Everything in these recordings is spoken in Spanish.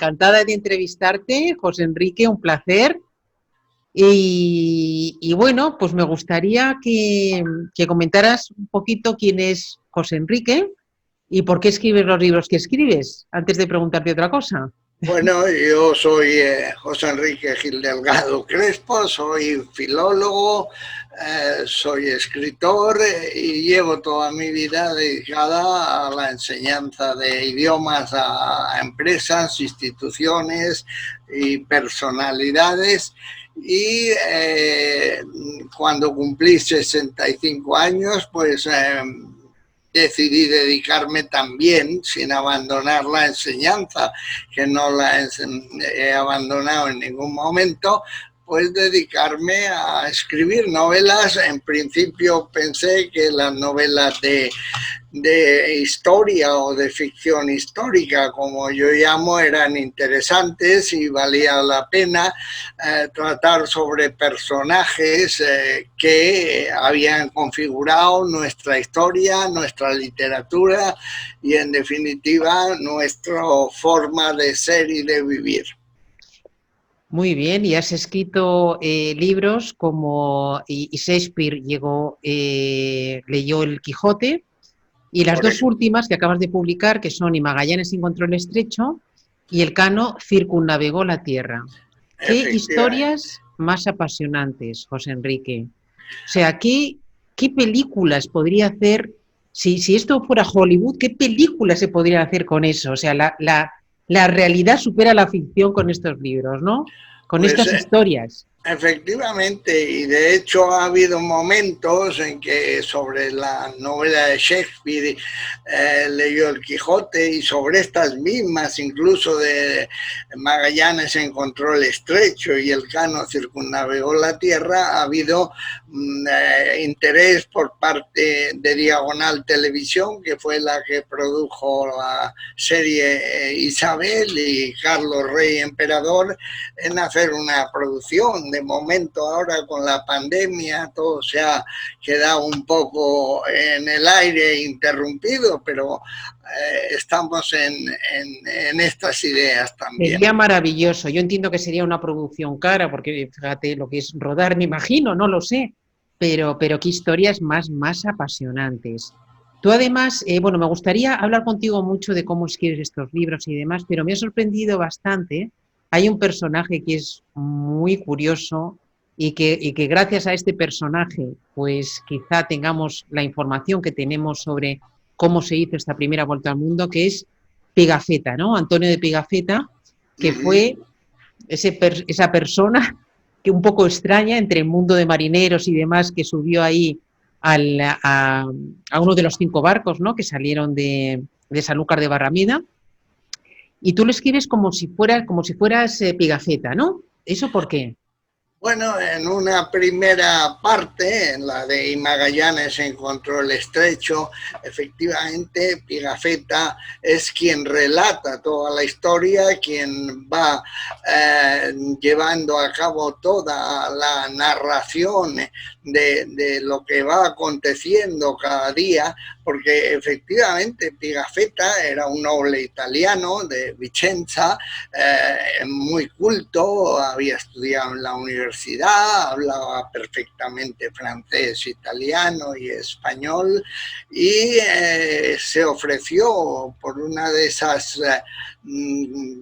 Encantada de entrevistarte, José Enrique, un placer. Y bueno, pues me gustaría que comentaras un poquito quién es José Enrique y por qué escribes los libros que escribes, antes de preguntarte otra cosa. Bueno, yo soy José Enrique Gil Delgado Crespo, soy filólogo, soy escritor y llevo toda mi vida dedicada a la enseñanza de idiomas a empresas, instituciones y personalidades. Y cuando cumplí 65 años, pues decidí dedicarme también, sin abandonar la enseñanza, que no la he abandonado en ningún momento, pues dedicarme a escribir novelas. En principio pensé que las novelas de historia o de ficción histórica, como yo llamo, eran interesantes y valía la pena tratar sobre personajes que habían configurado nuestra historia, nuestra literatura y, en definitiva, nuestra forma de ser y de vivir. Muy bien, y has escrito libros como y Shakespeare leyó El Quijote, y las dos últimas que acabas de publicar, que son Y Magallanes encontró el estrecho y Elcano circunnavegó la tierra. ¿Qué historias más apasionantes, José Enrique? O sea, ¿qué películas podría hacer, si esto fuera Hollywood, qué películas se podría hacer con eso? O sea, la realidad supera la ficción con estos libros, ¿no? Con Pues, estas historias. Efectivamente, y de hecho ha habido momentos en que sobre la novela de Shakespeare leyó El Quijote, y sobre estas mismas, incluso de Magallanes encontró el estrecho y Elcano circunnavegó la tierra, ha habido interés por parte de Diagonal Televisión, que fue la que produjo la serie Isabel, y Carlos Rey Emperador, en hacer una producción. De momento, ahora con la pandemia, todo se ha quedado un poco en el aire, interrumpido, pero estamos en estas ideas también. Sería maravilloso. Yo entiendo que sería una producción cara, porque fíjate lo que es rodar, me imagino, no lo sé, pero qué historias más apasionantes. Tú además, bueno, me gustaría hablar contigo mucho de cómo escribes estos libros y demás, pero me ha sorprendido bastante. Hay un personaje que es muy curioso y que gracias a este personaje, pues quizá tengamos la información que tenemos sobre cómo se hizo esta primera vuelta al mundo, que es Pigafetta, ¿no? Antonio de Pigafetta, que fue esa persona que un poco extraña entre el mundo de marineros y demás, que subió ahí a uno de los 5 barcos, ¿no?, que salieron de Sanlúcar de Barrameda, y tú lo escribes como si fueras Pigafetta, ¿no? ¿Eso por qué? Bueno, en una primera parte, en la de Y Magallanes encontró el estrecho, efectivamente Pigafetta es quien relata toda la historia, quien va llevando a cabo toda la narración de lo que va aconteciendo cada día, porque efectivamente Pigafetta era un noble italiano de Vicenza, muy culto, había estudiado en la universidad, hablaba perfectamente francés, italiano y español, y se ofreció por una de esas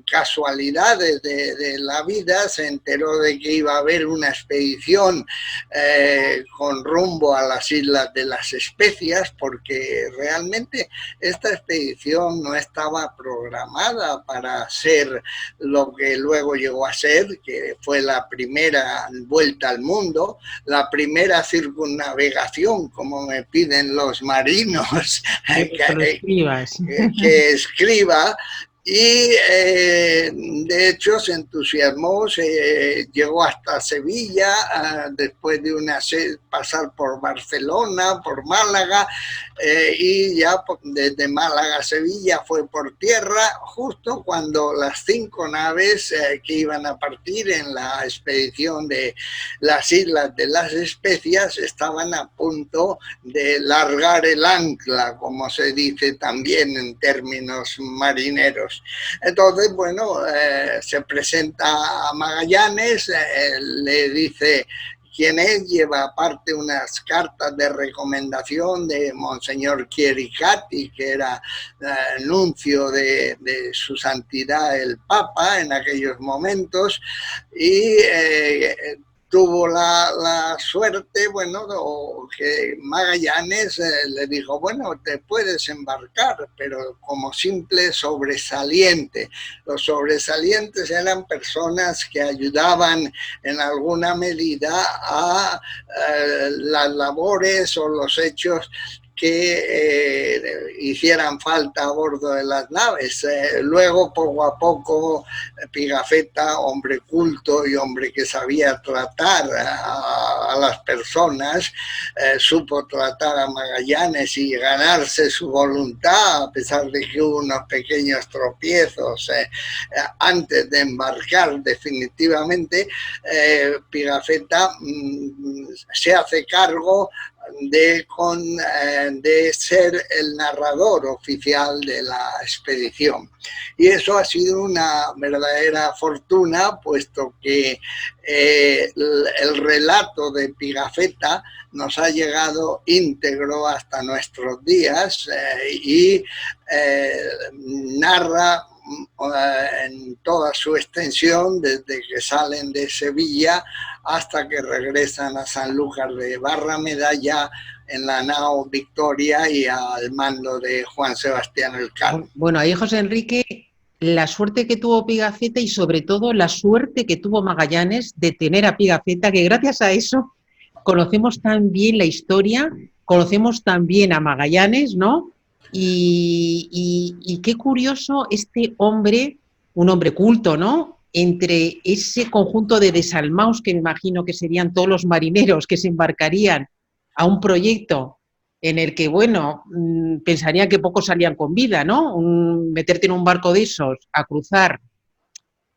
casualidades de la vida, se enteró de que iba a haber una expedición con rumbo a las Islas de las Especias, porque realmente esta expedición no estaba programada para ser lo que luego llegó a ser, que fue la primera vuelta al mundo, la primera circunnavegación, como me piden los marinos que escriba. Y de hecho se entusiasmó, llegó hasta Sevilla, después de pasar por Barcelona, por Málaga, y ya desde Málaga a Sevilla fue por tierra, justo cuando las 5 naves que iban a partir en la expedición de las Islas de las Especias estaban a punto de largar el ancla, como se dice también en términos marineros. Entonces, bueno, se presenta a Magallanes, le dice quién es, lleva aparte unas cartas de recomendación de Monseñor Chiericati, que era nuncio de su santidad el Papa en aquellos momentos, y tuvo la suerte, bueno, que Magallanes le dijo, bueno, te puedes embarcar, pero como simple sobresaliente. Los sobresalientes eran personas que ayudaban en alguna medida a las labores o los hechos que hicieran falta a bordo de las naves. Luego, poco a poco, Pigafetta, hombre culto y hombre que sabía tratar a las personas, supo tratar a Magallanes y ganarse su voluntad, a pesar de que hubo unos pequeños tropiezos antes de embarcar definitivamente. Pigafetta se hace cargo de ser el narrador oficial de la expedición. Y eso ha sido una verdadera fortuna, puesto que el relato de Pigafetta nos ha llegado íntegro hasta nuestros días y narra en toda su extensión, desde que salen de Sevilla hasta que regresan a Sanlúcar de Barrameda, ya en la nao Victoria y al mando de Juan Sebastián Elcano. Bueno, ahí, José Enrique, la suerte que tuvo Pigafetta y sobre todo la suerte que tuvo Magallanes de tener a Pigafetta, que gracias a eso conocemos tan bien la historia, conocemos tan bien a Magallanes, ¿no? Y qué curioso este hombre, un hombre culto, ¿no? Entre ese conjunto de desalmaos que me imagino que serían todos los marineros que se embarcarían a un proyecto en el que, bueno, pensaría que pocos salían con vida, ¿no? Meterte en un barco de esos, a cruzar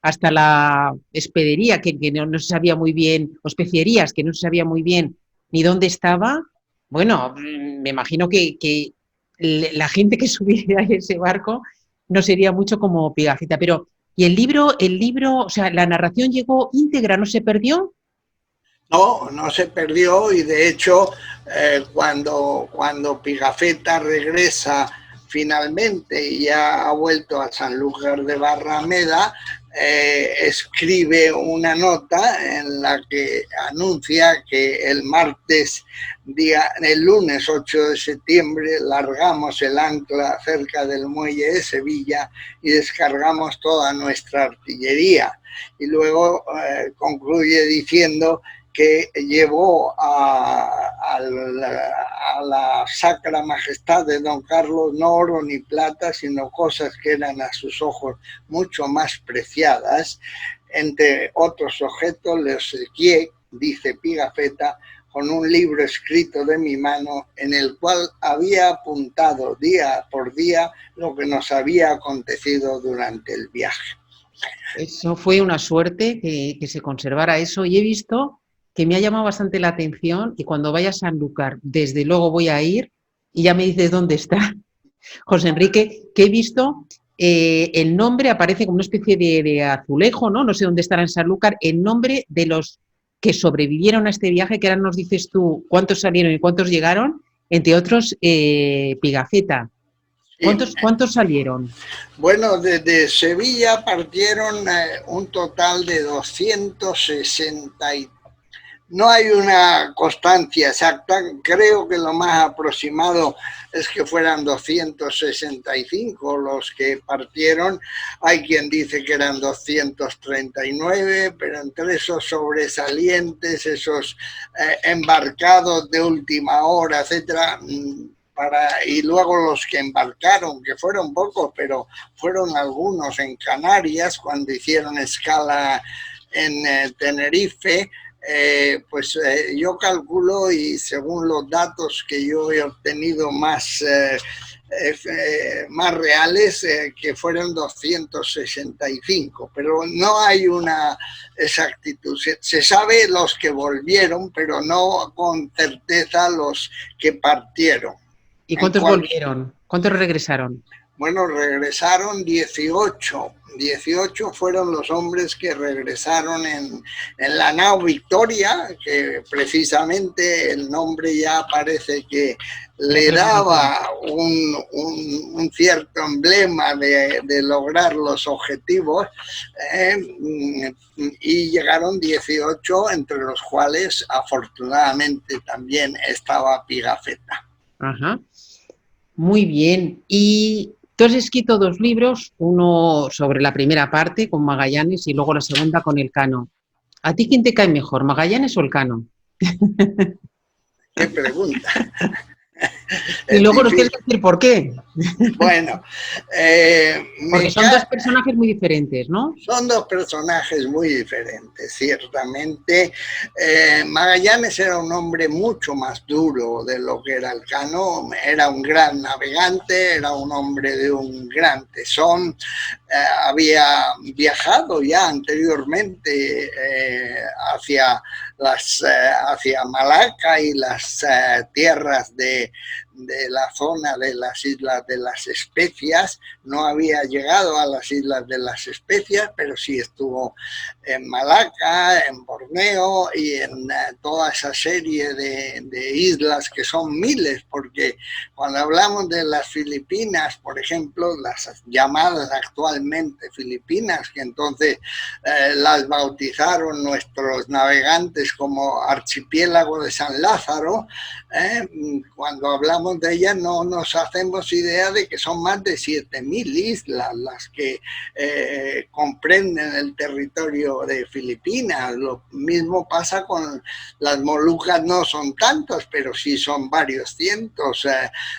hasta la hospedería, que no se sabía muy bien, hospecerías, que no se sabía muy bien ni dónde estaba. Bueno, me imagino que la gente que subiera a ese barco no sería mucho como Pigafetta, pero ¿y el libro, o sea, la narración llegó íntegra, no se perdió? No, no se perdió, y de hecho cuando Pigafetta regresa finalmente y ya ha vuelto a Sanlúcar de Barrameda, escribe una nota en la que anuncia que el lunes 8 de septiembre largamos el ancla cerca del muelle de Sevilla y descargamos toda nuestra artillería. Y luego concluye diciendo que llevó a la Sacra Majestad de Don Carlos no oro ni plata, sino cosas que eran a sus ojos mucho más preciadas. Entre otros objetos, le obsequié, dice Pigafetta, con un libro escrito de mi mano en el cual había apuntado día por día lo que nos había acontecido durante el viaje. Eso fue una suerte que se conservara eso, y he visto que me ha llamado bastante la atención, y cuando vaya a Sanlúcar, desde luego voy a ir, y ya me dices dónde está, José Enrique, que he visto el nombre, aparece como una especie de azulejo, ¿no? No sé dónde estará en Sanlúcar, el nombre de los que sobrevivieron a este viaje, que ahora nos dices tú cuántos salieron y cuántos llegaron, entre otros Pigafetta. ¿Cuántos salieron? Bueno, desde Sevilla partieron un total de 263. No hay una constancia exacta, creo que lo más aproximado es que fueran 265 los que partieron. Hay quien dice que eran 239, pero entre esos sobresalientes, esos embarcados de última hora, etcétera, y luego los que embarcaron, que fueron pocos, pero fueron algunos en Canarias cuando hicieron escala en Tenerife. Yo calculo, y según los datos que yo he obtenido más reales, que fueron 265, pero no hay una exactitud. Se sabe los que volvieron, pero no con certeza los que partieron. ¿Y cuántos volvieron? ¿Cuántos regresaron? Bueno, regresaron 18. 18 fueron los hombres que regresaron en la nao Victoria, que precisamente el nombre ya parece que le daba un cierto emblema de lograr los objetivos, y llegaron 18, entre los cuales afortunadamente también estaba Pigafetta. Ajá. Muy bien. Y tú has escrito 2 libros, uno sobre la primera parte con Magallanes y luego la segunda con Elcano. ¿A ti quién te cae mejor, Magallanes o Elcano? ¿Qué pregunta? Y luego nos tienes que decir por qué. Bueno, porque son 2 personajes muy diferentes, ¿no? Son 2 personajes muy diferentes, ciertamente. Magallanes era un hombre mucho más duro de lo que era Elcano. Era un gran navegante, era un hombre de un gran tesón. Había viajado ya anteriormente hacia Malaca y las tierras de la zona de las Islas de las Especias. No había llegado a las Islas de las Especias, pero sí estuvo en Malaca, en Borneo y en toda esa serie de islas, que son miles, porque cuando hablamos de las Filipinas, por ejemplo, las llamadas actualmente Filipinas, que entonces las bautizaron nuestros navegantes como Archipiélago de San Lázaro, cuando hablamos de ellas no nos hacemos idea de que son más de 7.000 islas las que comprenden el territorio de Filipinas. Lo mismo pasa con las Molucas, no son tantas, pero sí son varios cientos.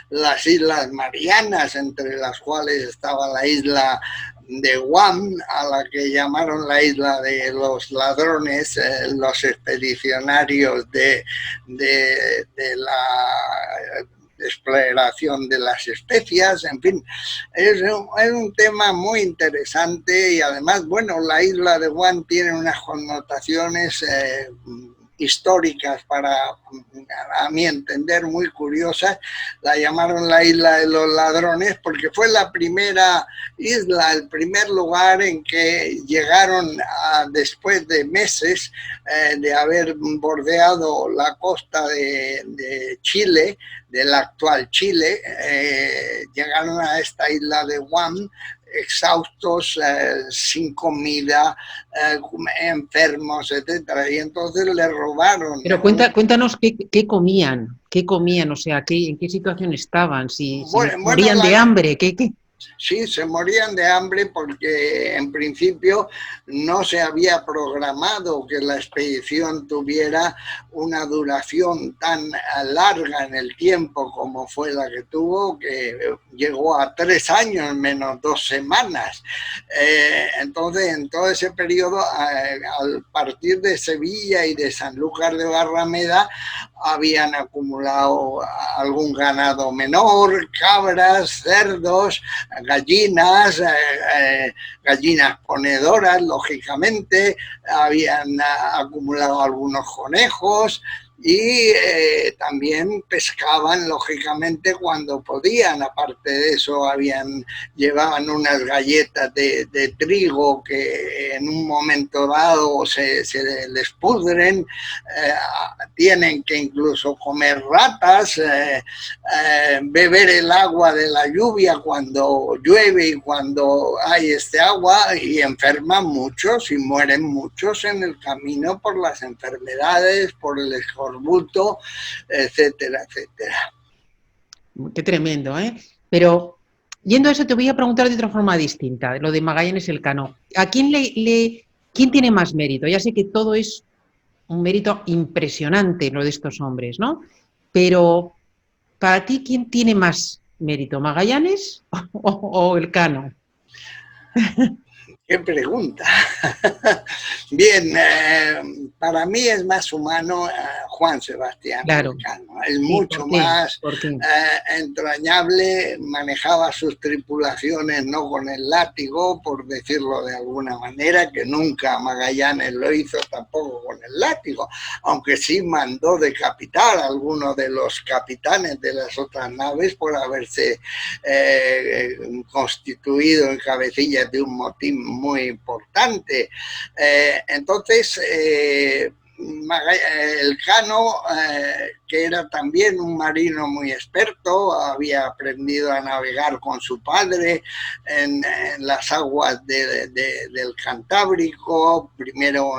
Las Islas Marianas, entre las cuales estaba la isla de Guam, a la que llamaron la isla de los ladrones, los expedicionarios de la exploración de las especias. En fin, es un tema muy interesante, y además, bueno, la isla de Guam tiene unas connotaciones históricas, a mi entender, muy curiosas. La llamaron la isla de los ladrones porque fue la primera isla, el primer lugar en que llegaron después de meses de haber bordeado la costa de Chile, del actual Chile. Llegaron a esta isla de Guam exhaustos, sin comida, enfermos, etcétera, y entonces le robaron. Pero cuéntanos qué comían, o sea, en qué situación estaban, si morían de hambre, ¿qué? Sí, se morían de hambre porque en principio no se había programado que la expedición tuviera una duración tan larga en el tiempo como fue la que tuvo, que llegó a 3 años menos 2 semanas. Entonces, en todo ese periodo, al partir de Sevilla y de Sanlúcar de Barrameda, habían acumulado algún ganado menor, cabras, cerdos, gallinas, gallinas ponedoras, lógicamente, habían acumulado algunos conejos, y también pescaban, lógicamente, cuando podían. Aparte de eso, llevaban unas galletas de trigo que en un momento dado se les pudren, tienen que incluso comer ratas, beber el agua de la lluvia cuando llueve y cuando hay agua, y enferman muchos y mueren muchos en el camino por las enfermedades, por el escorbuto, etcétera, etcétera. Qué tremendo, ¿eh? Pero yendo a eso, te voy a preguntar de otra forma distinta, lo de Magallanes Elcano. ¿A quién quién tiene más mérito? Ya sé que todo es un mérito impresionante, lo de estos hombres, ¿no? Pero para ti, ¿quién tiene más mérito, Magallanes o Elcano? Qué pregunta. Bien, para mí es más humano Juan Sebastián Claro, Elcano. Es sí, mucho ¿por qué? más ¿Por qué? entrañable, manejaba sus tripulaciones no con el látigo, por decirlo de alguna manera, que nunca Magallanes lo hizo tampoco con el látigo, aunque sí mandó decapitar a algunos de los capitanes de las otras naves por haberse constituido en cabecillas de un motín muy importante. Entonces, Elcano, que era también un marino muy experto, había aprendido a navegar con su padre en las aguas del Cantábrico, primero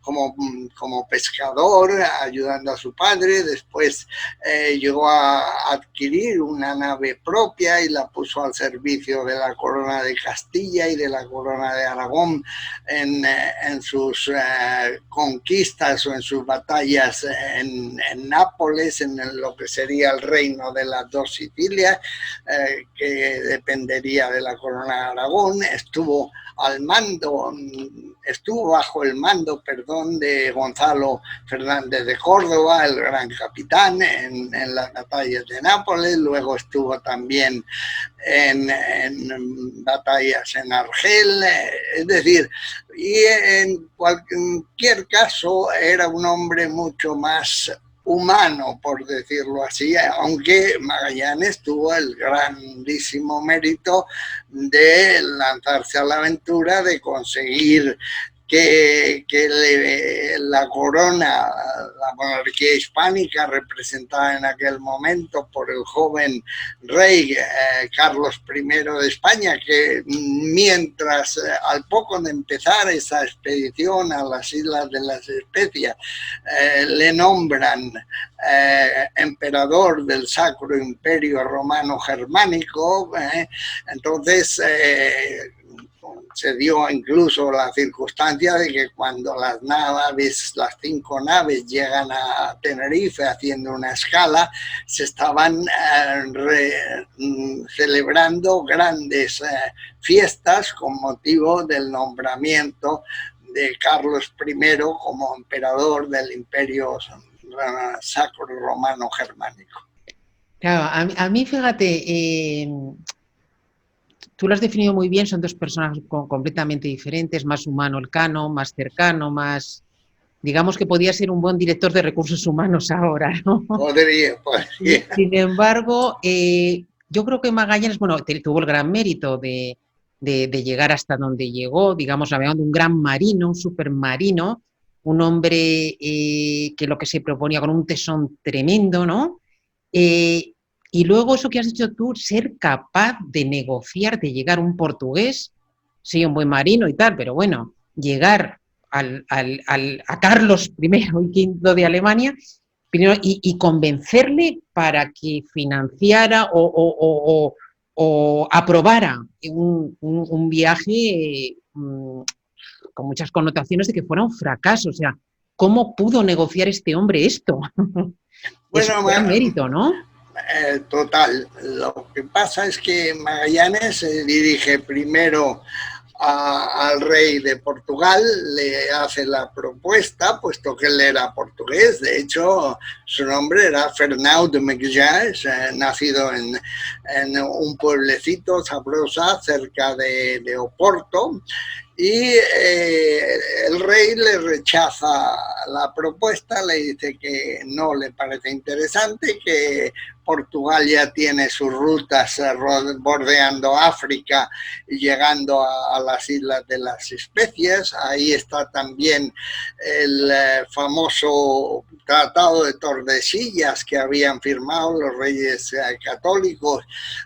como pescador, ayudando a su padre, después llegó a adquirir una nave propia y la puso al servicio de la corona de Castilla y de la corona de Aragón en sus conquistas o en sus batallas en Nápoles, en lo que sería el reino de las dos Sicilias, que dependería de la corona de Aragón. Estuvo bajo el mando, de Gonzalo Fernández de Córdoba, el gran capitán, en las batallas de Nápoles. Luego estuvo también en batallas en Argel, es decir, y en cualquier caso era un hombre mucho más humano, por decirlo así, aunque Magallanes tuvo el grandísimo mérito de lanzarse a la aventura, de conseguir que la corona, la monarquía hispánica representada en aquel momento por el joven rey Carlos I de España, que mientras al poco de empezar esa expedición a las Islas de las Especias le nombran emperador del Sacro Imperio Romano Germánico, entonces se dio incluso la circunstancia de que cuando las 5 naves llegan a Tenerife haciendo una escala, se estaban celebrando grandes fiestas con motivo del nombramiento de Carlos I como emperador del Imperio Sacro Romano Germánico. Claro, a mí fíjate, tú lo has definido muy bien, son dos personas completamente diferentes, más humano Elcano, más cercano, más... Digamos que podía ser un buen director de recursos humanos ahora, ¿no? Podría. Sin embargo, yo creo que Magallanes, bueno, tuvo el gran mérito de llegar hasta donde llegó, digamos, hablando de un gran marino, un supermarino, un hombre que lo que se proponía con un tesón tremendo, ¿no? Eh, y luego eso que has dicho tú, ser capaz de negociar, de llegar un portugués, sí, un buen marino y tal, pero bueno, llegar a Carlos I y V de Alemania primero, y convencerle para que financiara o aprobara un viaje con muchas connotaciones de que fuera un fracaso. O sea, ¿cómo pudo negociar este hombre esto? Es un Bueno, gran mérito, ¿no? total. Lo que pasa es que Magallanes se dirige primero al rey de Portugal, le hace la propuesta, puesto que él era portugués. De hecho, su nombre era Fernão de Mequillas, nacido en un pueblecito, Sabrosa, cerca de Oporto. Y el rey le rechaza la propuesta, le dice que no le parece interesante, que Portugal ya tiene sus rutas bordeando África y llegando a las Islas de las Especias. Ahí está también el famoso Tratado de Tordesillas que habían firmado los reyes católicos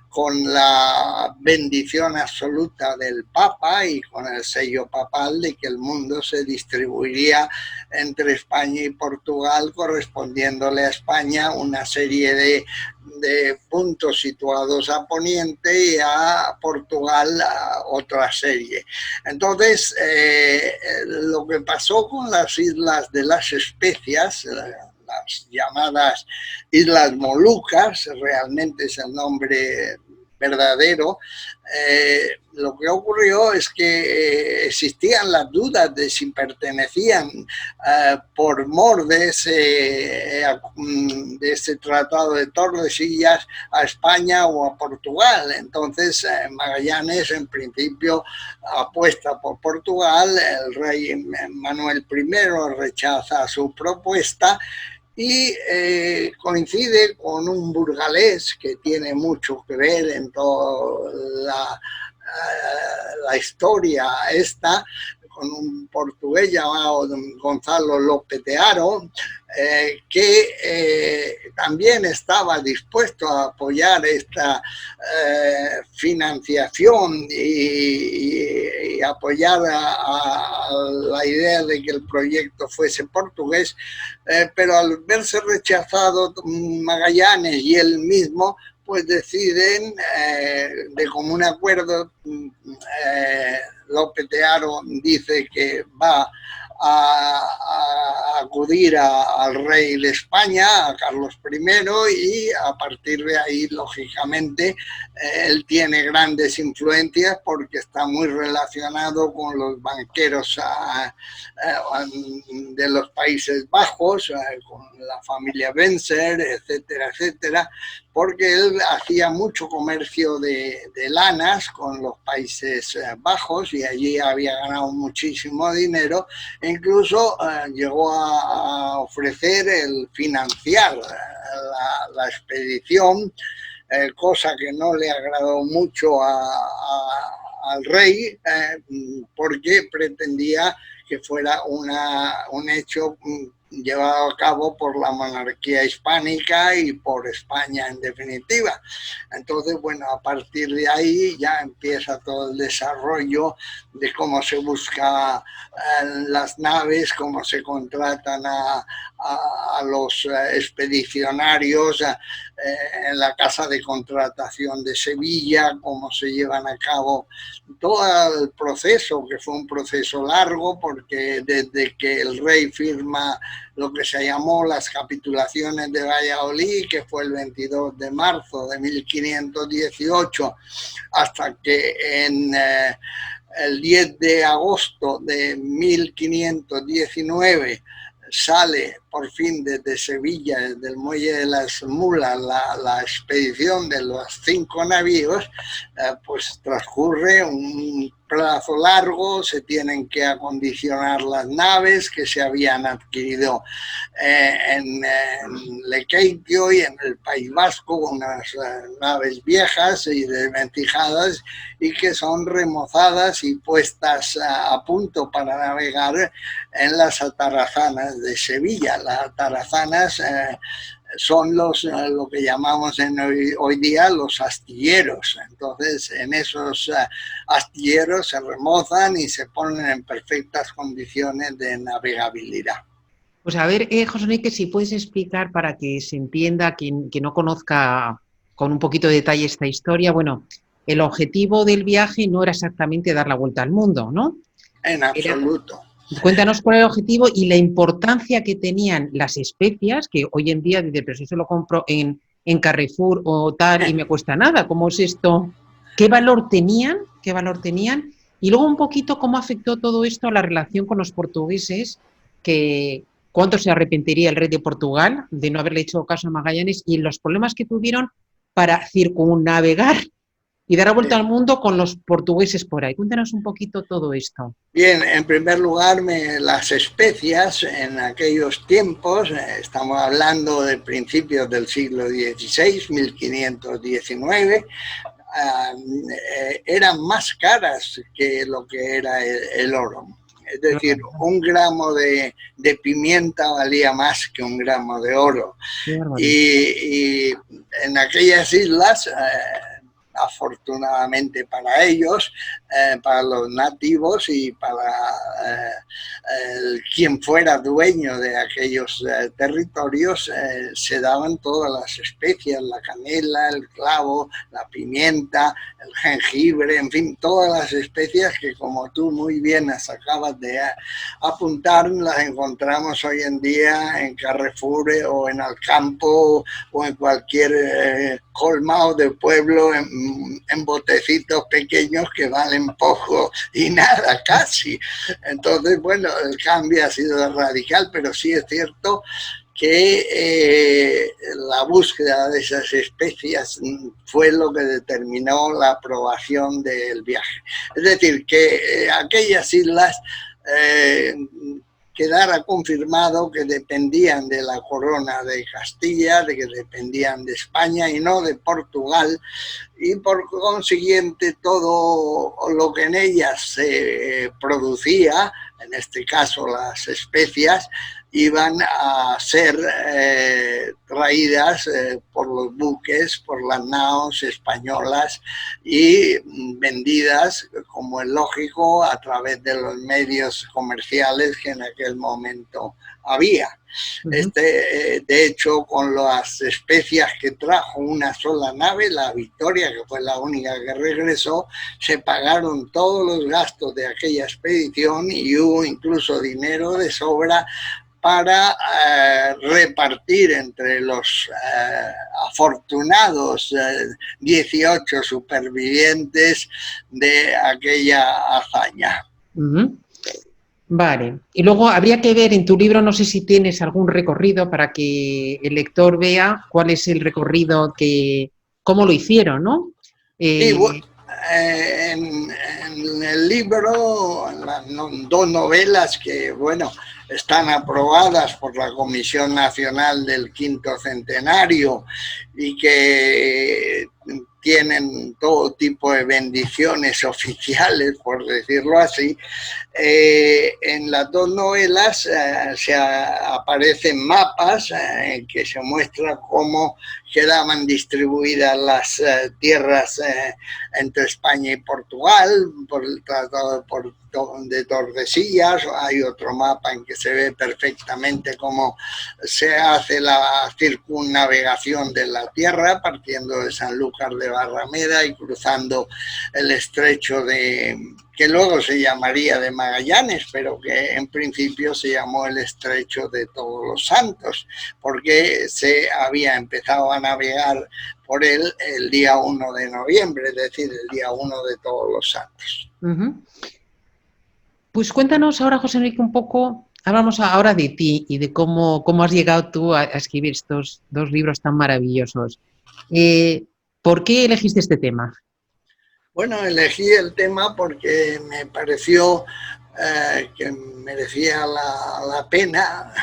con la bendición absoluta del Papa y con el sello papal de que el mundo se distribuiría entre España y Portugal, correspondiéndole a España una serie de puntos situados a poniente y a Portugal a otra serie. Entonces, lo que pasó con las Islas de las Especias, las llamadas Islas Molucas, realmente es el nombre verdadero. Lo que ocurrió es que existían las dudas de si pertenecían por mor de ese tratado de Tordesillas a España o a Portugal. Entonces Magallanes en principio apuesta por Portugal, el rey Manuel I rechaza su propuesta y coincide con un burgalés que tiene mucho que ver en toda la historia esta, con un portugués llamado Gonzalo López de Haro, que también estaba dispuesto a apoyar esta financiación y apoyar a la idea de que el proyecto fuese portugués, pero al verse rechazado Magallanes y él mismo, pues deciden de común acuerdo, López de Haro dice que va a acudir al rey de España, a Carlos I, y a partir de ahí, lógicamente, él tiene grandes influencias porque está muy relacionado con los banqueros de los Países Bajos, con la familia Vencer, etcétera, etcétera, porque él hacía mucho comercio de lanas con los Países Bajos y allí había ganado muchísimo dinero. E incluso llegó a ofrecer el financiar la expedición, cosa que no le agradó mucho al rey, porque pretendía que fuera un hecho llevado a cabo por la monarquía hispánica y por España en definitiva. Entonces, bueno, a partir de ahí ya empieza todo el desarrollo de cómo se busca las naves, cómo se contratan a los expedicionarios en la casa de contratación de Sevilla, cómo se llevan a cabo todo el proceso, que fue un proceso largo, porque desde que el rey firma lo que se llamó las capitulaciones de Valladolid, que fue el 22 de marzo de 1518, hasta que en el 10 de agosto de 1519 sale por fin desde Sevilla, desde el muelle de las Mulas, la expedición de los 5 navíos, pues transcurre un plazo largo, se tienen que acondicionar las naves que se habían adquirido en Lequeitio y en el País Vasco, unas naves viejas y desventijadas y que son remozadas y puestas a punto para navegar en las atarazanas de Sevilla. Las atarazanas son lo que llamamos hoy día los astilleros. Entonces, en esos astilleros se remozan y se ponen en perfectas condiciones de navegabilidad. Pues a ver, José Enrique, si puedes explicar para que se entienda quien no conozca con un poquito de detalle esta historia. Bueno, el objetivo del viaje no era exactamente dar la vuelta al mundo, ¿no? En absoluto. Cuéntanos cuál era el objetivo y la importancia que tenían las especias, que hoy en día, pero si se lo compro en Carrefour o tal y me cuesta nada, ¿cómo es esto? ¿Qué valor tenían? ¿Qué valor tenían? Y luego un poquito cómo afectó todo esto a la relación con los portugueses, que cuánto se arrepentiría el rey de Portugal de no haberle hecho caso a Magallanes y los problemas que tuvieron para circunnavegar y dar la vuelta al mundo con los portugueses por ahí. Cuéntanos un poquito todo esto. Bien, en primer lugar, las especias en aquellos tiempos, estamos hablando de principios del siglo XVI, 1519, eran más caras que lo que era el oro. Es decir, 1 gramo de pimienta valía más que 1 gramo de oro. Y en aquellas islas, afortunadamente para ellos, para los nativos y para quien fuera dueño de aquellos territorios, se daban todas las especias, la canela, el clavo, la pimienta, el jengibre, en fin, todas las especias que, como tú muy bien acabas de apuntar, las encontramos hoy en día en Carrefour o en Alcampo o en cualquier colmado de pueblo, en botecitos pequeños que valen poco y nada casi. Entonces, bueno, el cambio ha sido radical, pero sí es cierto que la búsqueda de esas especias fue lo que determinó la aprobación del viaje. Es decir, que aquellas islas quedara confirmado que dependían de la corona de Castilla, de que dependían de España y no de Portugal, y por consiguiente todo lo que en ellas se producía, en este caso las especias, iban a ser traídas por los buques, por las naos españolas y vendidas, como es lógico, a través de los medios comerciales que en aquel momento había. De hecho, con las especias que trajo una sola nave, la Victoria, que fue la única que regresó, se pagaron todos los gastos de aquella expedición y hubo incluso dinero de sobra para repartir entre los afortunados 18 supervivientes de aquella hazaña. Vale, y luego habría que ver en tu libro, no sé si tienes algún recorrido para que el lector vea cuál es el recorrido, cómo lo hicieron, ¿no? Sí, bueno, en el libro, en las dos novelas que, bueno, están aprobadas por la Comisión Nacional del Quinto Centenario y que tienen todo tipo de bendiciones oficiales, por decirlo así, en las dos novelas aparecen mapas en que se muestra cómo quedaban distribuidas las tierras entre España y Portugal por el Tratado de Tordesillas. Hay otro mapa en que se ve perfectamente cómo se hace la circunnavegación de la tierra, partiendo de Sanlúcar de Barrameda y cruzando el estrecho que luego se llamaría de Magallanes, pero que en principio se llamó el Estrecho de Todos los Santos, porque se había empezado a navegar por él el día 1 de noviembre, es decir, el día 1 de Todos los Santos. Pues cuéntanos ahora, José Enrique, un poco, hablamos ahora de ti y de cómo has llegado tú a escribir estos dos libros tan maravillosos. ¿Por qué elegiste este tema? Bueno, elegí el tema porque me pareció que merecía la pena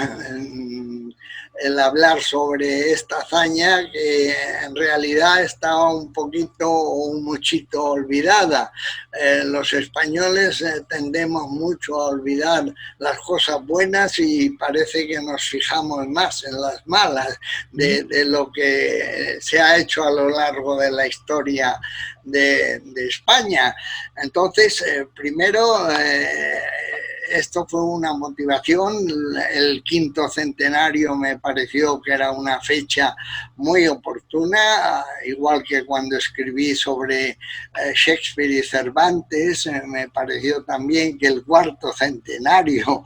el hablar sobre esta hazaña que en realidad estaba un poquito o un muchito olvidada. Los españoles tendemos mucho a olvidar las cosas buenas y parece que nos fijamos más en las malas de lo que se ha hecho a lo largo de la historia de España. Entonces, primero, esto fue una motivación. El quinto centenario me pareció que era una fecha muy oportuna, igual que cuando escribí sobre Shakespeare y Cervantes, me pareció también que el cuarto centenario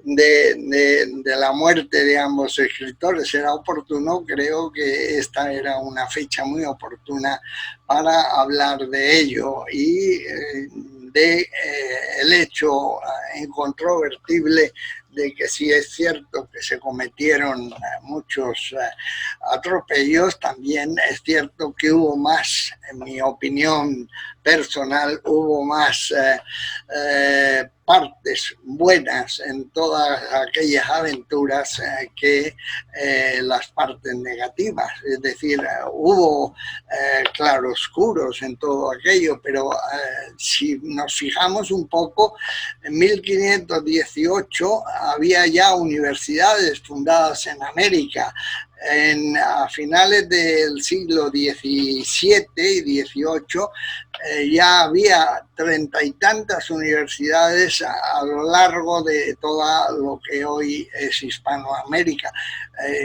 de la muerte de ambos escritores era oportuno. Creo que esta era una fecha muy oportuna para hablar de ello y el hecho incontrovertible de que sí es cierto que se cometieron muchos atropellos, también es cierto que hubo más, en mi opinión personal, hubo más partes buenas en todas aquellas aventuras que las partes negativas. Es decir, hubo claroscuros en todo aquello, pero si nos fijamos un poco, en 1518 había ya universidades fundadas en América. A finales del siglo XVII y XVIII ya había 30 y tantas universidades a lo largo de toda lo que hoy es Hispanoamérica.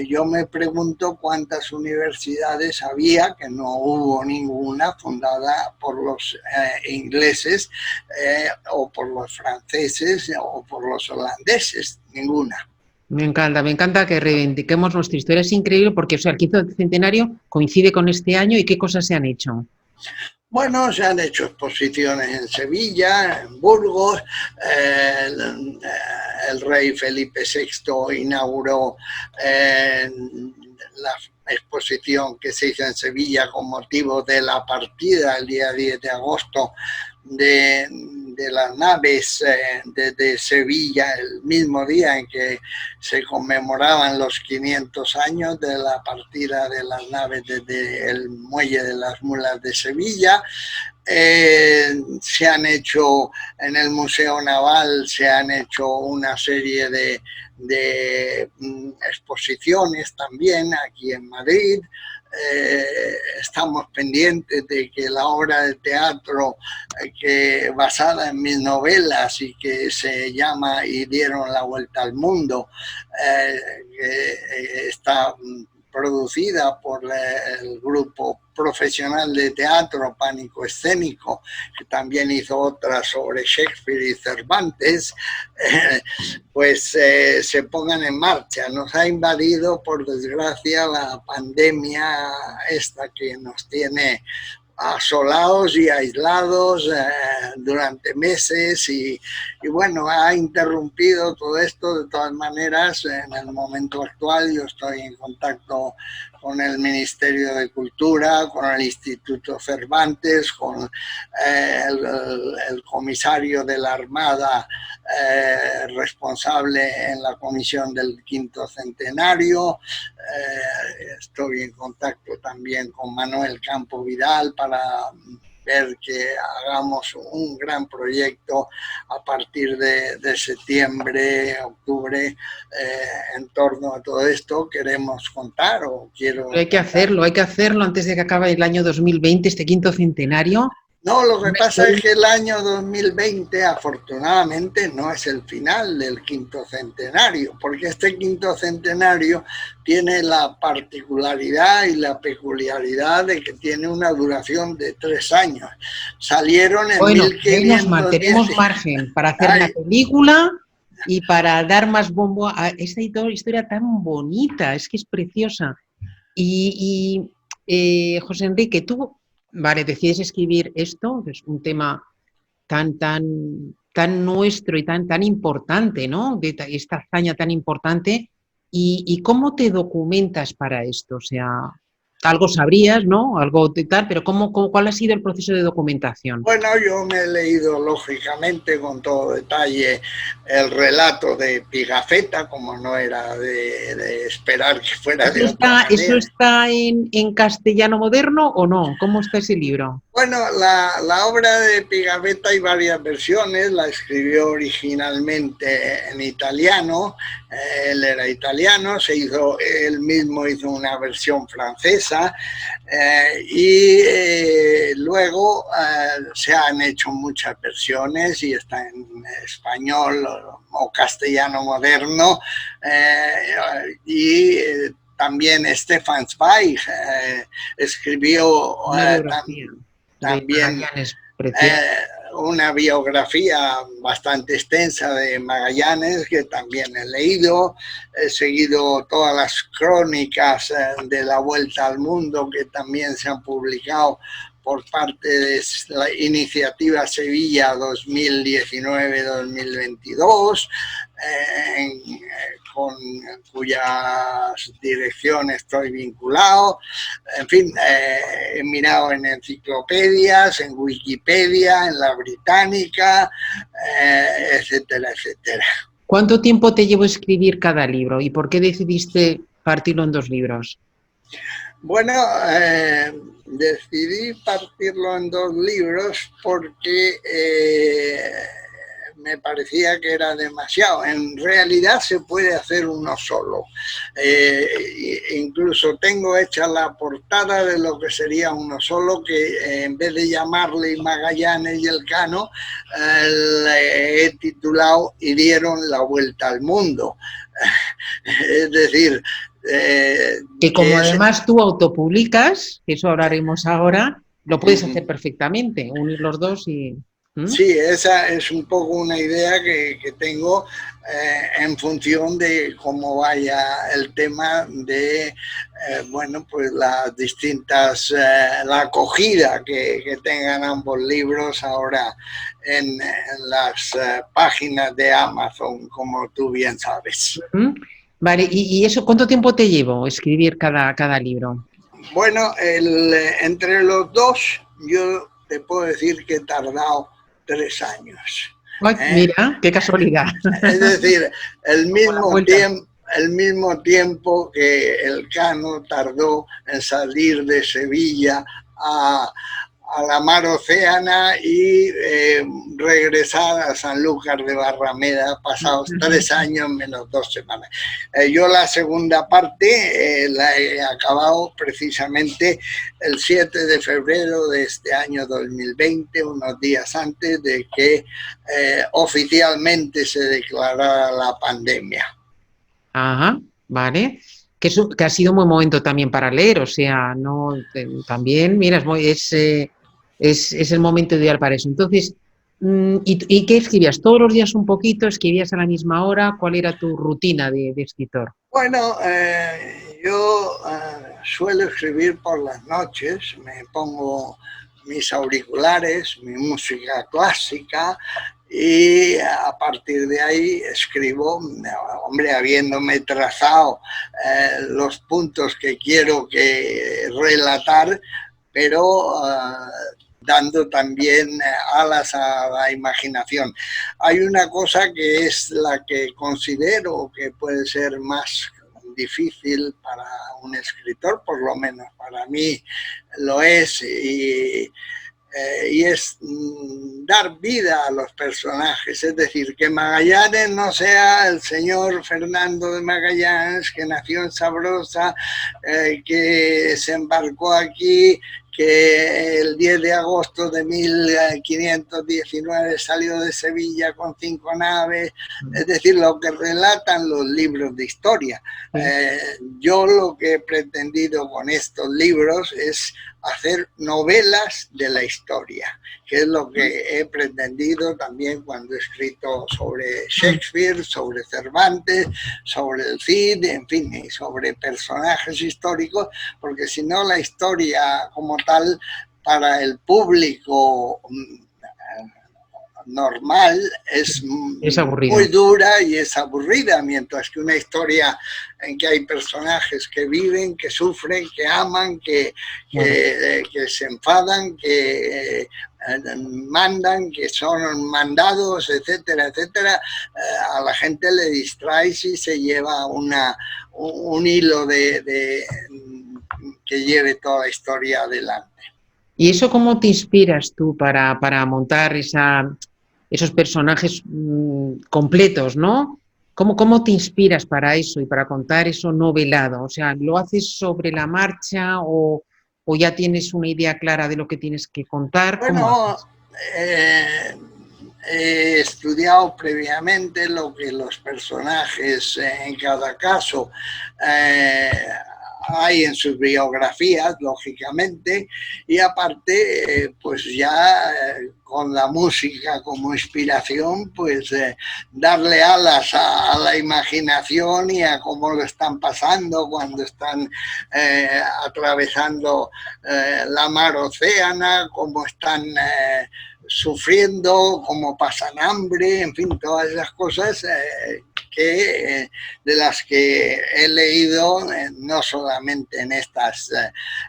Yo me pregunto cuántas universidades había, que no hubo ninguna fundada por los ingleses o por los franceses o por los holandeses, ninguna. Me encanta que reivindiquemos nuestra historia. Es increíble porque, o sea, el quinto centenario coincide con este año y qué cosas se han hecho. Bueno, se han hecho exposiciones en Sevilla, en Burgos, el rey Felipe VI inauguró la exposición que se hizo en Sevilla con motivo de la partida el día 10 de agosto de las naves desde Sevilla, el mismo día en que se conmemoraban los 500 años de la partida de las naves desde el muelle de las Mulas de Sevilla. Se han hecho en el Museo Naval, se han hecho una serie de exposiciones también aquí en Madrid. Estamos pendientes de que la obra de teatro basada en mis novelas y que se llama Y dieron la vuelta al mundo, que está producida por el grupo profesional de teatro Pánico Escénico, que también hizo otra sobre Shakespeare y Cervantes, pues se pongan en marcha. Nos ha invadido, por desgracia, la pandemia esta que nos tiene asolados y aislados durante meses y bueno, ha interrumpido todo esto. De todas maneras, en el momento actual yo estoy en contacto con el Ministerio de Cultura, con el Instituto Cervantes, con el comisario de la Armada responsable en la comisión del quinto centenario. Estoy en contacto también con Manuel Campo Vidal para ver que hagamos un gran proyecto a partir de septiembre, octubre, en torno a todo esto. Queremos contar o quiero... Hay que hacerlo antes de que acabe el año 2020, este quinto centenario. No, lo que pasa es que el año 2020 afortunadamente no es el final del quinto centenario, porque este quinto centenario tiene la particularidad y la peculiaridad de que tiene una duración de 3 años. Salieron en 1510. Tenemos margen para hacer una película y para dar más bombo a esta historia tan bonita, es que es preciosa. Y José Enrique, tú... Vale, decides escribir esto, que es un tema tan nuestro y tan importante, ¿no? De esta hazaña tan importante. ¿Y cómo te documentas para esto? O sea, algo sabrías, ¿no? Algo de tal, pero ¿cuál ha sido el proceso de documentación? Bueno, yo me he leído lógicamente con todo detalle el relato de Pigafetta, como no era de esperar que fuera de otra manera. ¿Eso está en castellano moderno o no? ¿Cómo está ese libro? Bueno, la obra de Pigafetta hay varias versiones. La escribió originalmente en italiano. Él era italiano, él mismo hizo una versión francesa y luego se han hecho muchas versiones y está en español o castellano moderno y también Stefan Zweig escribió también una biografía bastante extensa de Magallanes, que también he leído. He seguido todas las crónicas de la Vuelta al Mundo que también se han publicado por parte de la iniciativa Sevilla 2019-2022, con cuyas direcciones estoy vinculado. En fin, he mirado en enciclopedias, en Wikipedia, en la británica, etcétera, etcétera. ¿Cuánto tiempo te llevó escribir cada libro y por qué decidiste partirlo en 2 libros? Bueno, decidí partirlo en 2 libros porque me parecía que era demasiado. En realidad se puede hacer uno solo. Incluso tengo hecha la portada de lo que sería uno solo, que en vez de llamarle Magallanes y Elcano, le he titulado Y dieron la vuelta al mundo. Es decir, Que como además tú autopublicas, que eso hablaremos ahora, lo puedes hacer perfectamente, unir los dos y... Sí, esa es un poco una idea que tengo en función de cómo vaya el tema de, bueno, pues las distintas, la acogida que tengan ambos libros ahora en las páginas de Amazon, como tú bien sabes. Vale, ¿y eso cuánto tiempo te llevó escribir cada libro? Bueno, entre los dos, yo te puedo decir que he tardado 3 años. Ay, mira, qué casualidad. Es decir, el mismo tiempo que Elcano tardó en salir de Sevilla a la mar Océana y regresar a Sanlúcar de Barrameda, pasados 3 años menos 2 semanas. Yo la segunda parte la he acabado precisamente el 7 de febrero de este año 2020, unos días antes de que oficialmente se declarara la pandemia. Ajá, vale. Que ha sido un buen momento también para leer, o sea, no también, mira, es el momento ideal para eso. Entonces, ¿y qué escribías? ¿Todos los días un poquito? ¿Escribías a la misma hora? ¿Cuál era tu rutina de escritor? Bueno, yo suelo escribir por las noches, me pongo mis auriculares, mi música clásica y a partir de ahí escribo, hombre, habiéndome trazado los puntos que quiero relatar, pero dando también alas a la imaginación. Hay una cosa que es la que considero que puede ser más difícil para un escritor, por lo menos para mí lo es, y es dar vida a los personajes, es decir, que Magallanes no sea el señor Fernando de Magallanes, que nació en Sabrosa, que se embarcó aquí, que el 10 de agosto de 1519 salió de Sevilla con 5 naves, es decir, lo que relatan los libros de historia. Yo lo que he pretendido con estos libros es hacer novelas de la historia, que es lo que he pretendido también cuando he escrito sobre Shakespeare, sobre Cervantes, sobre el Cid, en fin, y sobre personajes históricos, porque si no la historia como tal para el público normal es muy dura y es aburrida, mientras que una historia en que hay personajes que viven, que sufren, que aman, que se enfadan, que mandan, que son mandados, etcétera, etcétera, a la gente le distrae si se lleva un hilo que lleve toda la historia adelante. ¿Y eso cómo te inspiras tú para montar esos personajes completos, ¿no? ¿Cómo te inspiras para eso y para contar eso novelado? O sea, ¿lo haces sobre la marcha o ya tienes una idea clara de lo que tienes que contar? Bueno, he estudiado previamente lo que los personajes en cada caso hay en sus biografías, lógicamente, y aparte, pues ya con la música como inspiración, pues darle alas a la imaginación y a cómo lo están pasando cuando están atravesando la mar Océana, cómo están sufriendo, cómo pasan hambre, en fin, todas esas cosas de las que he leído, no solamente en estas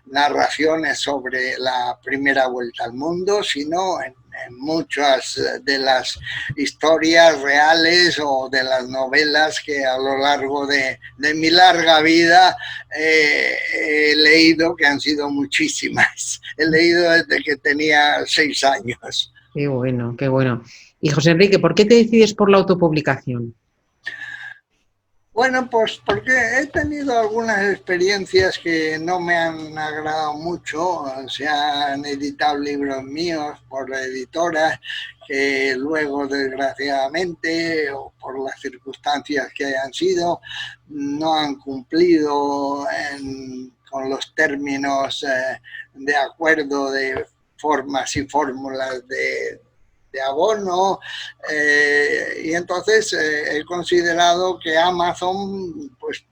narraciones sobre la primera vuelta al mundo, sino en muchas de las historias reales o de las novelas que a lo largo de mi larga vida he leído, que han sido muchísimas. He leído desde que tenía 6 años. Qué bueno, qué bueno. Y José Enrique, ¿por qué te decides por la autopublicación? Bueno, pues porque he tenido algunas experiencias que no me han agradado mucho. Se han editado libros míos por editoras que luego, desgraciadamente, o por las circunstancias que hayan sido, no han cumplido con los términos de acuerdo de formas y fórmulas de abono, y entonces he considerado que Amazon, pues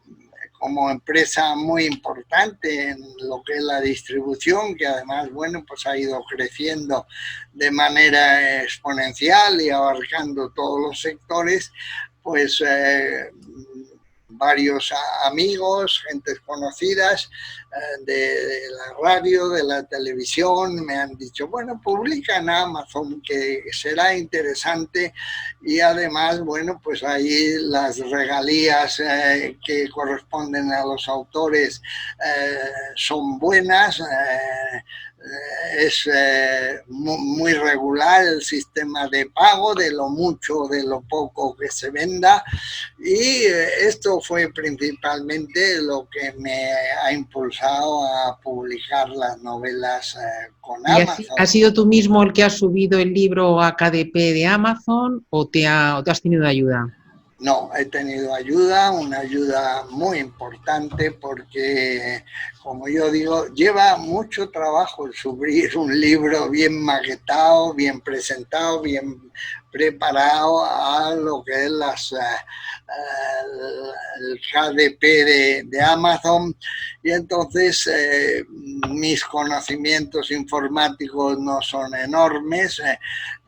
como empresa muy importante en lo que es la distribución, que además, bueno, pues ha ido creciendo de manera exponencial y abarcando todos los sectores, pues varios amigos, gentes conocidas de la radio, de la televisión, me han dicho, bueno, publica en Amazon, que será interesante, y además, bueno, pues ahí las regalías que corresponden a los autores son buenas. Es muy regular el sistema de pago, de lo mucho, de lo poco que se venda, y esto fue principalmente lo que me ha impulsado a publicar las novelas con Amazon. ¿Y has sido tú mismo el que has subido el libro a KDP de Amazon o te has tenido ayuda? No, he tenido ayuda, una ayuda muy importante, porque, como yo digo, lleva mucho trabajo el subir un libro bien maquetado, bien presentado, bien preparado a lo que es el KDP de Amazon, y entonces mis conocimientos informáticos no son enormes.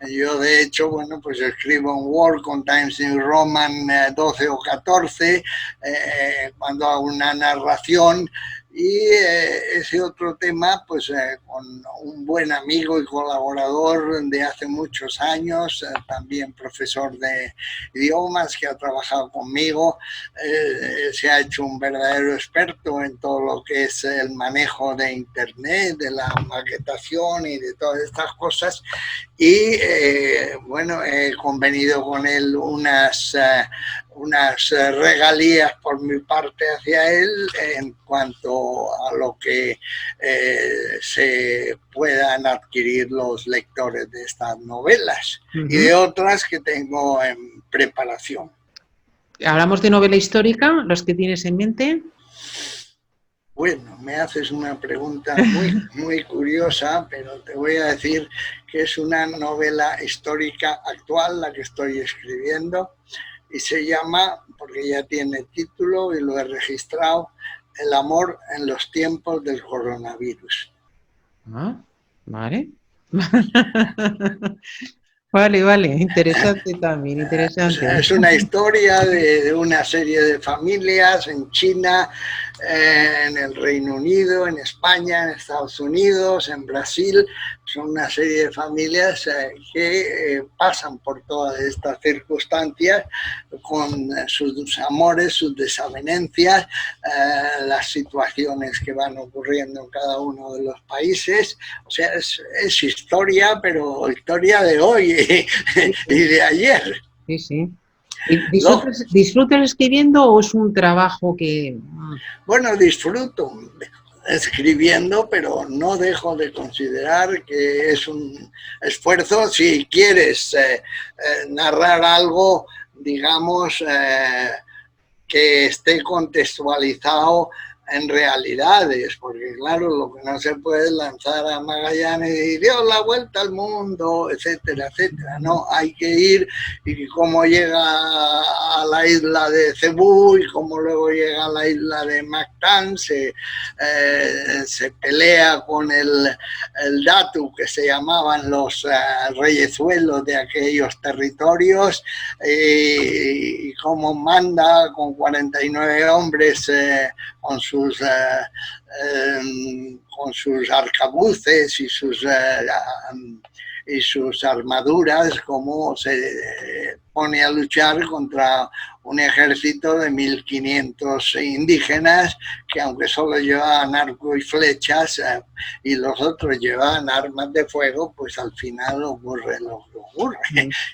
Yo, de hecho, bueno, pues escribo en Word con Times New Roman 12 o 14 cuando hago una narración. Y ese otro tema, pues con un buen amigo y colaborador de hace muchos años, también profesor de idiomas, que ha trabajado conmigo, se ha hecho un verdadero experto en todo lo que es el manejo de Internet, de la maquetación y de todas estas cosas. Y bueno, he convenido con él unas regalías por mi parte hacia él en cuanto a lo que se puedan adquirir los lectores de estas novelas y de otras que tengo en preparación. ¿Hablamos de novela histórica, los que tienes en mente? Bueno, me haces una pregunta muy curiosa, pero te voy a decir que es una novela histórica actual la que estoy escribiendo, y se llama, porque ya tiene título y lo he registrado, El amor en los tiempos del coronavirus. Ah, vale. Vale, interesante también, interesante. Es una historia de una serie de familias en China, en el Reino Unido, en España, en Estados Unidos, en Brasil. Son una serie de familias que pasan por todas estas circunstancias, con sus amores, sus desavenencias, las situaciones que van ocurriendo en cada uno de los países. O sea, es historia, pero historia de hoy y de ayer. Sí, sí. ¿Disfrutas escribiendo o es un trabajo que...? Bueno, disfruto escribiendo, pero no dejo de considerar que es un esfuerzo. Si quieres narrar algo, digamos, que esté contextualizado en realidades, porque claro, lo que no se puede es lanzar a Magallanes y dio la vuelta al mundo, etcétera, etcétera. No, hay que ir, y cómo llega a la isla de Cebú y cómo luego llega a la isla de Mactán, se pelea con el Datu, que se llamaban los reyezuelos de aquellos territorios, y cómo manda con 49 hombres con sus arcabuces y sus y sus armaduras, cómo se pone a luchar contra un ejército de 1500 indígenas que, aunque solo llevaban arco y flechas y los otros llevaban armas de fuego, pues al final ocurre lo que ocurre.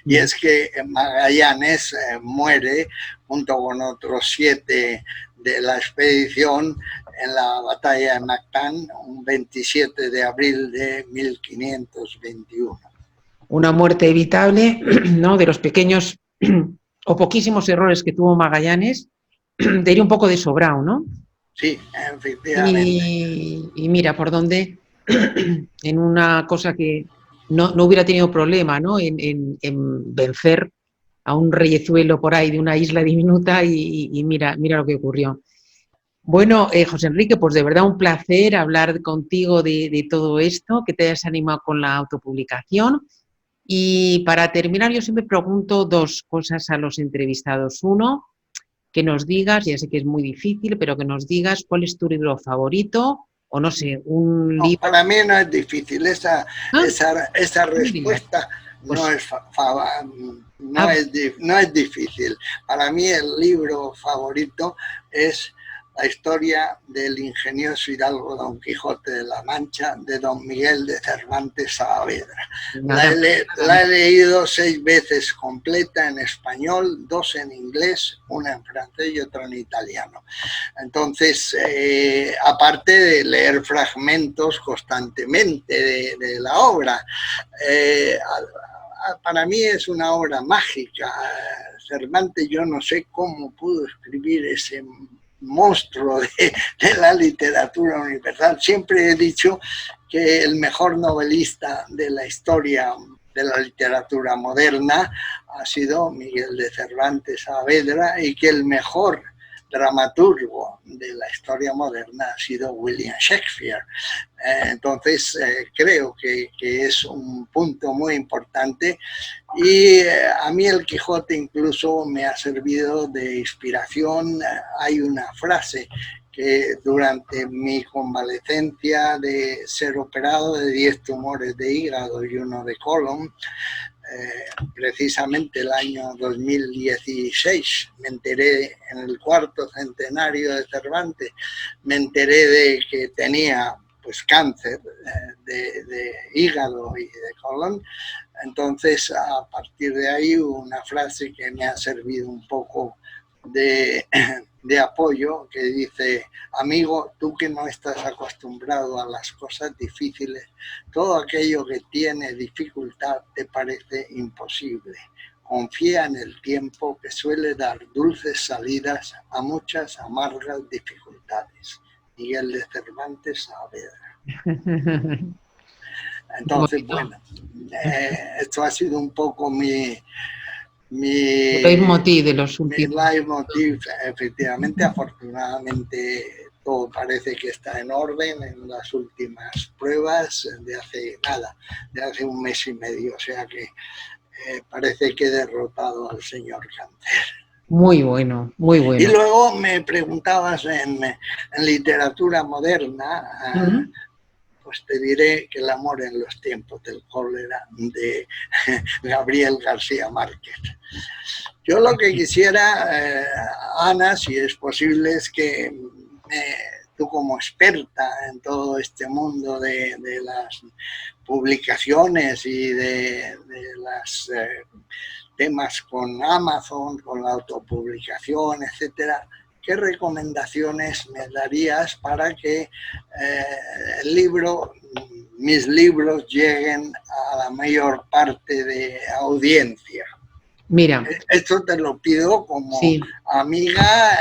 Y es que Magallanes muere junto con otros 7 de la expedición en la batalla de Mactán, un 27 de abril de 1521. Una muerte evitable, ¿no? De los pequeños o poquísimos errores que tuvo Magallanes, de ir un poco de sobrado, ¿no? Sí, efectivamente. Y mira, por dónde, en una cosa que no hubiera tenido problema, ¿no? En vencer a un reyezuelo por ahí de una isla diminuta y mira lo que ocurrió. Bueno, José Enrique, pues de verdad un placer hablar contigo de todo esto, que te hayas animado con la autopublicación. Y para terminar, yo siempre pregunto 2 cosas a los entrevistados. Uno, que nos digas, ya sé que es muy difícil, pero que nos digas cuál es tu libro favorito o no sé, un libro. No, para mí no es difícil, esa respuesta pues, no es difícil. Para mí el libro favorito es la historia del ingenioso hidalgo Don Quijote de la Mancha, de Don Miguel de Cervantes Saavedra. La he leído 6 veces completa en español, 2 en inglés, una en francés y otra en italiano. Entonces, aparte de leer fragmentos constantemente de la obra, para mí es una obra mágica. Cervantes, yo no sé cómo pudo escribir ese monstruo de la literatura universal. Siempre he dicho que el mejor novelista de la historia de la literatura moderna ha sido Miguel de Cervantes Saavedra y que el mejor dramaturgo de la historia moderna ha sido William Shakespeare. Entonces creo que es un punto muy importante y a mí el Quijote incluso me ha servido de inspiración. Hay una frase que durante mi convalecencia de ser operado de 10 tumores de hígado y 1 de colon, precisamente el año 2016, me enteré en el 4º centenario de Cervantes, me enteré de que tenía pues cáncer de hígado y de colon. Entonces, a partir de ahí, una frase que me ha servido un poco de apoyo, que dice: amigo, tú que no estás acostumbrado a las cosas difíciles, todo aquello que tiene dificultad te parece imposible. Confía en el tiempo que suele dar dulces salidas a muchas amargas dificultades. Miguel de Cervantes Saavedra. Entonces, bueno, esto ha sido un poco mi leitmotiv de los últimos. Mi leitmotiv, efectivamente. Afortunadamente todo parece que está en orden en las últimas pruebas de hace 1 mes y medio, o sea que parece que he derrotado al señor cáncer. Muy bueno, muy bueno. Y luego me preguntabas en literatura moderna, pues te diré que El amor en los tiempos del cólera, de Gabriel García Márquez. Yo lo que quisiera, Ana, si es posible, es que tú, como experta en todo este mundo de las publicaciones y de los temas con Amazon, con la autopublicación, etcétera, ¿qué recomendaciones me darías para que mis libros lleguen a la mayor parte de audiencia? Mira, esto te lo pido como amiga,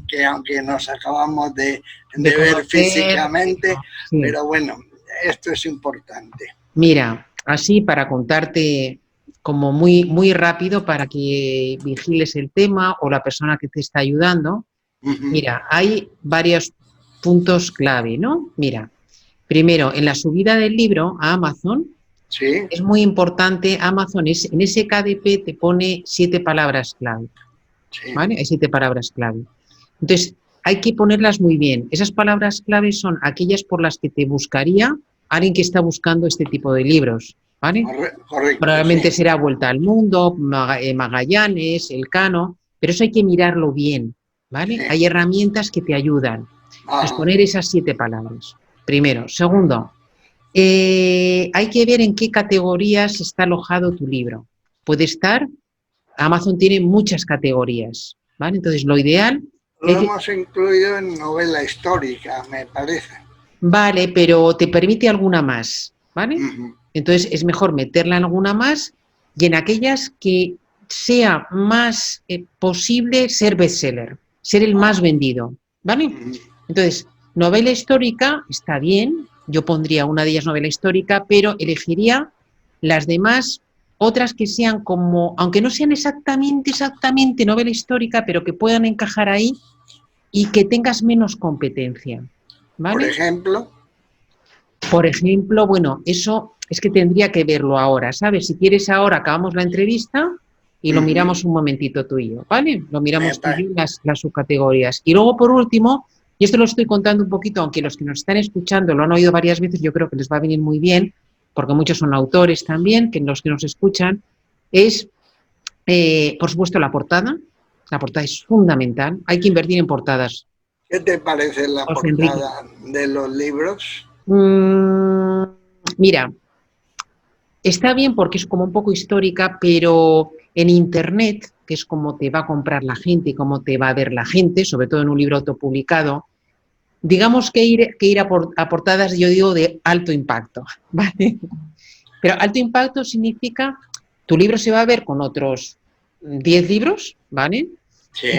que aunque nos acabamos de ver físicamente, pero bueno, esto es importante. Mira, así para contarte como muy, muy rápido para que vigiles el tema o la persona que te está ayudando. Mira, hay varios puntos clave, ¿no? Mira, primero, en la subida del libro a Amazon, es muy importante. Amazon en ese KDP te pone 7 palabras clave, ¿vale? Hay 7 palabras clave. Entonces, hay que ponerlas muy bien. Esas palabras clave son aquellas por las que te buscaría alguien que está buscando este tipo de libros. ¿vale? Correcto, Probablemente sí. será Vuelta al Mundo, Magallanes, Elcano, pero eso hay que mirarlo bien, ¿vale? Sí. Hay herramientas que te ayudan a Ajá. exponer esas 7 palabras. Primero. Segundo, hay que ver en qué categorías está alojado tu libro. Puede estar, Amazon tiene muchas categorías, ¿vale? Entonces, lo ideal Lo es que, hemos incluido en novela histórica, me parece. vale, pero te permite alguna más, ¿vale? Ujú. Entonces, es mejor meterla en alguna más y en aquellas que sea más posible ser bestseller, ser el más Ah, vendido, ¿vale? ujú. Entonces, novela histórica está bien, yo pondría una de ellas novela histórica, pero elegiría las demás, otras que sean como, aunque no sean exactamente novela histórica, pero que puedan encajar ahí y que tengas menos competencia, Por ¿vale? ejemplo, Por ejemplo, bueno, eso es que tendría que verlo ahora, ¿sabes? Si quieres ahora acabamos la entrevista y lo ujú, miramos un momentito tú y yo, ¿vale? Lo me miramos tú y pa- yo las subcategorías. Y luego, por último, y esto lo estoy contando un poquito, aunque los que nos están escuchando lo han oído varias veces, yo creo que les va a venir muy bien, porque muchos son autores también, que los que nos escuchan, es, por supuesto, la portada. La portada es fundamental. Hay que invertir en portadas. ¿qué te parece la José Enrique. portada de los libros? Mm, mira, está bien porque es como un poco histórica, pero en Internet, que es como te va a comprar la gente y cómo te va a ver la gente, sobre todo en un libro autopublicado, digamos que ir a portadas, yo digo, de alto impacto, ¿vale? Pero alto impacto significa, tu libro se va a ver con otros 10 libros, ¿vale? Y Sí.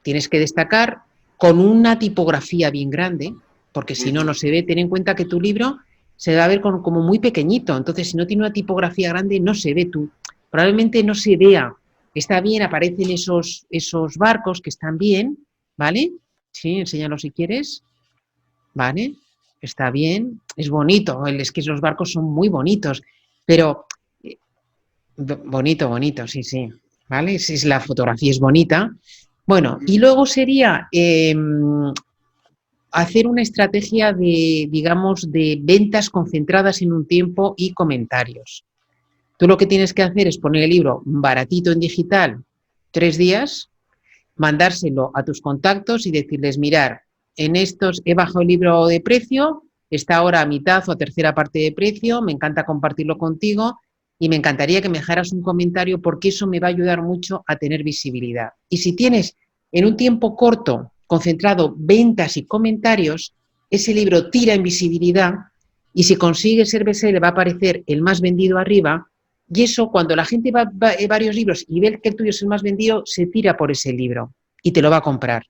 tienes que destacar con una tipografía bien grande, porque si no, Ujú. no se ve. Ten en cuenta que tu libro se va a ver como muy pequeñito, entonces si no tiene una tipografía grande, no se ve tú. Probablemente no se vea. Está bien, aparecen esos barcos que están bien, ¿vale? Sí, enséñalo si quieres, ¿vale? Está bien, es bonito, es que los barcos son muy bonitos, pero bonito, bonito, sí, sí, ¿vale? Si la fotografía es bonita. Bueno, y luego sería hacer una estrategia de, digamos, de ventas concentradas en un tiempo y comentarios. Tú lo que tienes que hacer es poner el libro baratito en digital 3 días, mandárselo a tus contactos y decirles, mirar, en estos he bajado el libro de precio, está ahora a mitad o a tercera parte de precio, me encanta compartirlo contigo y me encantaría que me dejaras un comentario porque eso me va a ayudar mucho a tener visibilidad. Y si tienes en un tiempo corto concentrado ventas y comentarios, ese libro tira en visibilidad y si consigue ser bestseller va a aparecer el más vendido arriba y eso, cuando la gente va a varios libros y ve que el tuyo es el más vendido, se tira por ese libro y te lo va a comprar.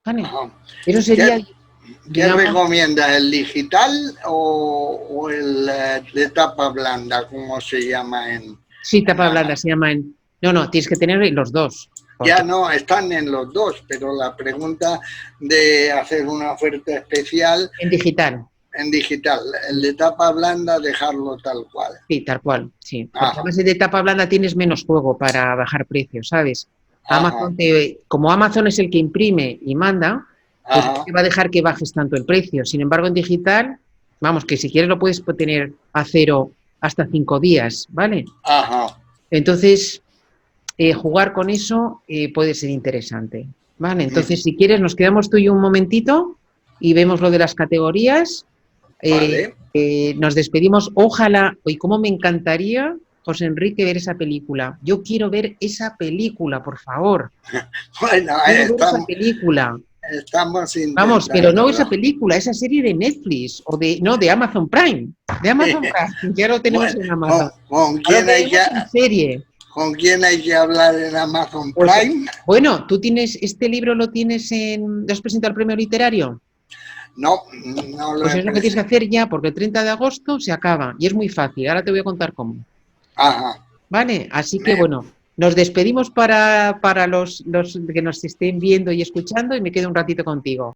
¿Vale? Ajá. Eso ¿Qué, sería, qué digamos, recomienda, el digital o el de tapa blanda, como se llama sí, en tapa blanda, Amazon? se llama en... No, no, tienes que tener los dos. Ya Porque no, están en los dos, pero la pregunta de hacer una oferta especial en digital, en digital, el de tapa blanda, dejarlo tal cual. sí, tal cual, sí. Porque Ajá, además de tapa blanda tienes menos juego para bajar precios, ¿sabes? ajá, Como Amazon es el que imprime y manda, pues no te ajá, va a dejar que bajes tanto el precio. Sin embargo, en digital, vamos, que si quieres lo puedes tener a cero hasta 5 días, ¿vale? ajá. Entonces, jugar con eso puede ser interesante, ¿vale? Entonces, Ujú. si quieres, nos quedamos tú y yo un momentito y vemos lo de las categorías. Vale. Nos despedimos. Ojalá, y cómo me encantaría, José Enrique, ver esa película. Yo quiero ver esa película, por favor. Bueno, Quiero ver esa película. estamos Vamos, pero no esa intentándolo. película, esa serie de Netflix o de, no, de Amazon Prime. De Amazon Prime, ya lo tenemos Bueno, en Amazon. ¿con Ahora lo quién hay que, tenemos en serie. con quién hay que hablar en Amazon Pues, Prime? bueno, tú tienes, este libro lo tienes ¿lo has presentado al premio literario? No, no lo Pues he es lo que tienes que presentado. hacer ya, porque el 30 de agosto se acaba y es muy fácil. Ahora te voy a contar cómo. Ajá. ¿Vale? Así que Me, bueno, nos despedimos para los que nos estén viendo y escuchando y me quedo un ratito contigo.